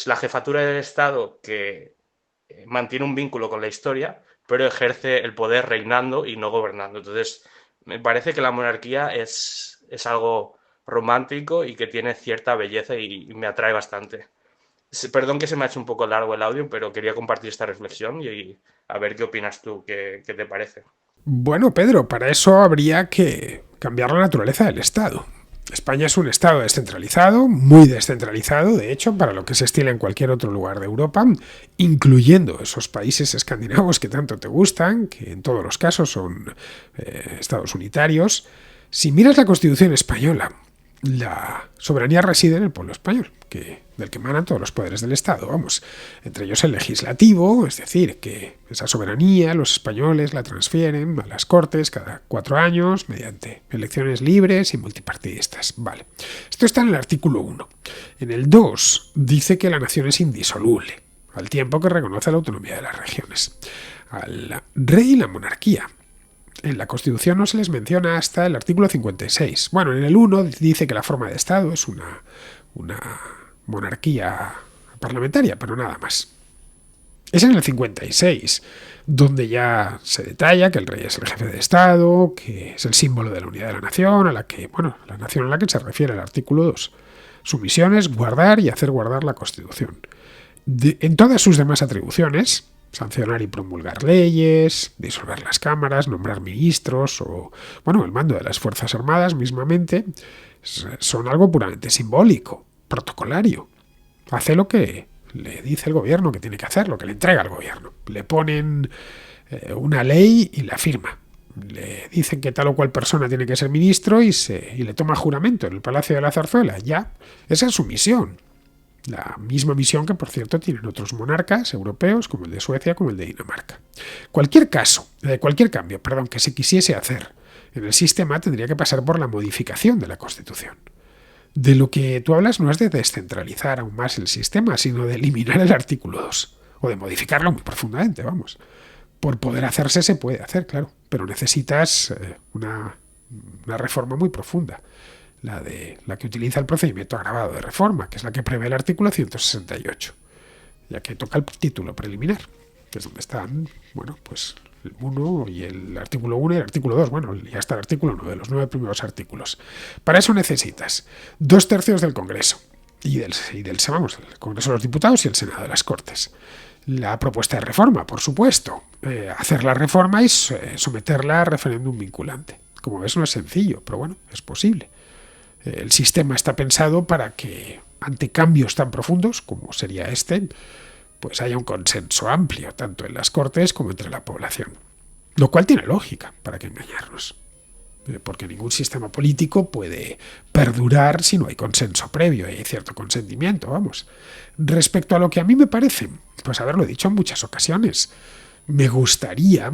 la jefatura del Estado que mantiene un vínculo con la historia, pero ejerce el poder reinando y no gobernando. Entonces, me parece que la monarquía es algo romántico y que tiene cierta belleza y me atrae bastante. Perdón que se me ha hecho un poco largo el audio, pero quería compartir esta reflexión y a ver qué opinas tú, qué te parece.
Bueno, Pedro, para eso habría que cambiar la naturaleza del Estado. España es un Estado descentralizado, muy descentralizado, de hecho, para lo que se estila en cualquier otro lugar de Europa, incluyendo esos países escandinavos que tanto te gustan, que en todos los casos son estados unitarios. Si miras la Constitución española, la soberanía reside en el pueblo español, del que emanan todos los poderes del Estado, vamos, entre ellos el legislativo, es decir, que esa soberanía los españoles la transfieren a las Cortes cada 4 años mediante elecciones libres y multipartidistas. Vale. Esto está en el artículo 1. En el 2 dice que la nación es indisoluble, al tiempo que reconoce la autonomía de las regiones. Al rey y la monarquía en la Constitución no se les menciona hasta el artículo 56. Bueno, en el 1 dice que la forma de Estado es una monarquía parlamentaria, pero nada más. Es en el 56 donde ya se detalla que el rey es el jefe de Estado, que es el símbolo de la unidad de la nación, la nación a la que se refiere el artículo 2. Su misión es guardar y hacer guardar la Constitución. En todas sus demás atribuciones, sancionar y promulgar leyes, disolver las cámaras, nombrar ministros o, el mando de las Fuerzas Armadas mismamente, son algo puramente simbólico, protocolario. Hace lo que le dice el gobierno que tiene que hacer, lo que le entrega al gobierno. Le ponen una ley y la firma. Le dicen que tal o cual persona tiene que ser ministro y le toma juramento en el Palacio de la Zarzuela. Ya, esa es su misión. La misma misión que, por cierto, tienen otros monarcas europeos, como el de Suecia, como el de Dinamarca. Cualquier cambio que se quisiese hacer en el sistema tendría que pasar por la modificación de la Constitución. De lo que tú hablas no es de descentralizar aún más el sistema, sino de eliminar el artículo 2, o de modificarlo muy profundamente, vamos. Por poder hacerse se puede hacer, claro, pero necesitas una reforma muy profunda. La que utiliza el procedimiento agravado de reforma, que es la que prevé el artículo 168, ya que toca el título preliminar. que es donde están, bueno, pues el 1 y el artículo 1 y el artículo 2, bueno, y hasta el artículo 1 de los 9 primeros artículos. Para eso necesitas 2/3 del Congreso y del vamos, el Congreso de los Diputados y el Senado de las Cortes. La propuesta de reforma, por supuesto, hacer la reforma y someterla a referéndum vinculante. Como ves, no es sencillo, pero bueno, es posible. El sistema está pensado para que, ante cambios tan profundos como sería este, pues haya un consenso amplio, tanto en las Cortes como entre la población. Lo cual tiene lógica, para qué engañarnos. Porque ningún sistema político puede perdurar si no hay consenso previo, hay cierto consentimiento, vamos. Respecto a lo que a mí me parece, pues haberlo dicho en muchas ocasiones, me gustaría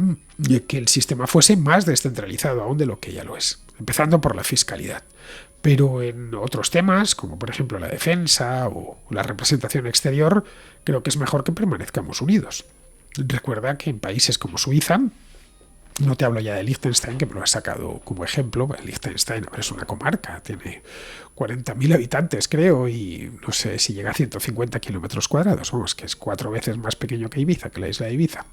que el sistema fuese más descentralizado aún de lo que ya lo es, empezando por la fiscalidad. Pero en otros temas, como por ejemplo la defensa o la representación exterior, creo que es mejor que permanezcamos unidos. Recuerda que en países como Suiza, no te hablo ya de Liechtenstein, que me lo has sacado como ejemplo. Liechtenstein es una comarca, tiene 40.000 habitantes, creo, y no sé si llega a 150 kilómetros cuadrados. Vamos, que es 4 veces más pequeño que Ibiza, que la isla de Ibiza.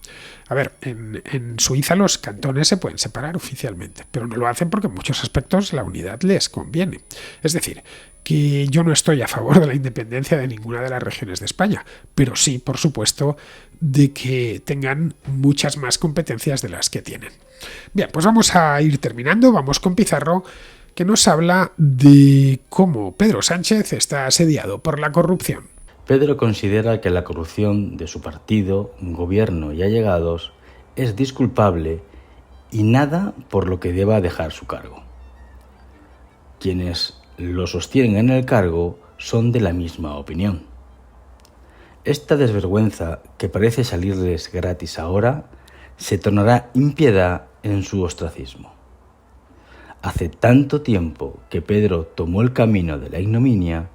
A ver, en Suiza los cantones se pueden separar oficialmente, pero no lo hacen porque en muchos aspectos la unidad les conviene. Es decir, que yo no estoy a favor de la independencia de ninguna de las regiones de España, pero sí, por supuesto, de que tengan muchas más competencias de las que tienen. Bien, pues vamos a ir terminando, vamos con Pizarro, que nos habla de cómo Pedro Sánchez está asediado por la corrupción.
Pedro considera que la corrupción de su partido, gobierno y allegados es disculpable y nada por lo que deba dejar su cargo. Quienes lo sostienen en el cargo son de la misma opinión. Esta desvergüenza que parece salirles gratis ahora se tornará impiedad en su ostracismo. Hace tanto tiempo que Pedro tomó el camino de la ignominia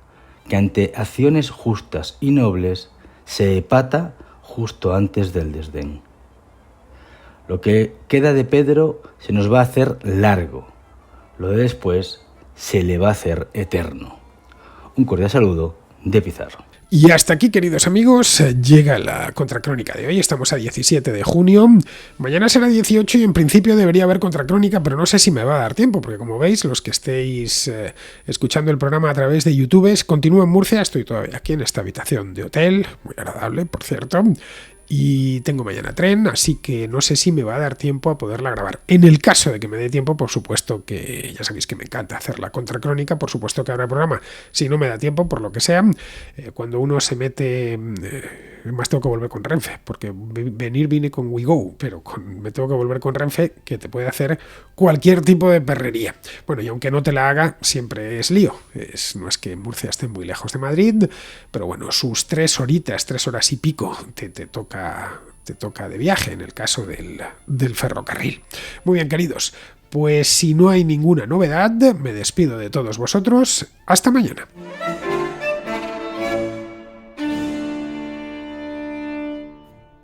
que ante acciones justas y nobles se epata justo antes del desdén. Lo que queda de Pedro se nos va a hacer largo, lo de después se le va a hacer eterno. Un cordial saludo de Pizarro.
Y hasta aquí, queridos amigos, llega la contracrónica de hoy. Estamos a 17 de junio. Mañana será 18 y en principio debería haber contracrónica, pero no sé si me va a dar tiempo, porque como veis, los que estéis escuchando el programa a través de YouTube, continúo en Murcia. Estoy todavía aquí en esta habitación de hotel, muy agradable, por cierto. Y tengo mañana tren, así que no sé si me va a dar tiempo a poderla grabar. En el caso de que me dé tiempo, por supuesto que ya sabéis que me encanta hacer la contracrónica, por supuesto que habrá programa. Si no me da tiempo, por lo que sea, cuando uno se mete, más tengo que volver con Renfe, porque vine con WeGo, pero me tengo que volver con Renfe, que te puede hacer cualquier tipo de perrería. Bueno, y aunque no te la haga, siempre es lío. No es que Murcia esté muy lejos de Madrid, pero bueno, sus 3 horas y pico te toca de viaje en el caso del ferrocarril. Muy bien, queridos, pues si no hay ninguna novedad, me despido de todos vosotros. Hasta mañana.